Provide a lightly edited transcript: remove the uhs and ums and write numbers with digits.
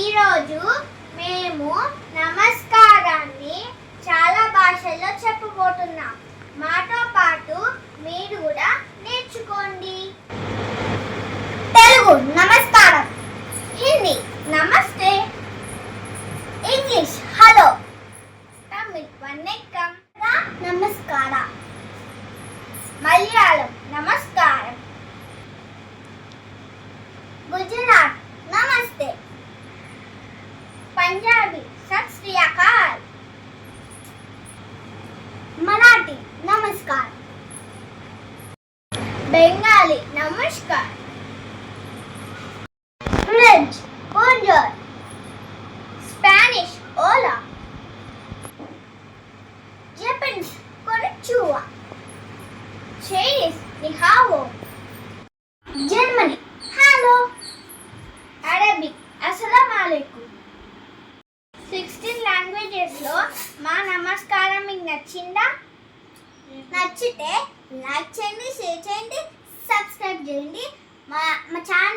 ఈరోజు మేము నమస్కారాన్ని చాలా భాషల్లో చెప్పబోతున్నాం. మాతో పాటు మీరు కూడా నేర్చుకోండి. తెలుగు నమస్కారం, హిందీ నమస్తే, ఇంగ్లీష్ హలో, తమిళ్ వన్నెక్కం నమస్కార, మలయాళం నమస్కారం, గుజరాత్ నమస్తే, पंजाबी सत श्री अकाल, मराठी नमस्कार, बंगाली नमस्कार, फ्रेंच बोंजोर, स्पेनिश ओला, जापानीज कोनिचिवा, चाइनीज नि हाओ, जर्मनी हेलो, अरबिक अस्सलाम वालेकुम. 16 లాంగ్వేజెస్ లో మా నమస్కారం మీకు నచ్చిందా? నచ్చితే లైక్ చేయండి, షేర్ చేయండి, సబ్స్క్రైబ్ చేయండి. మా ఛానల్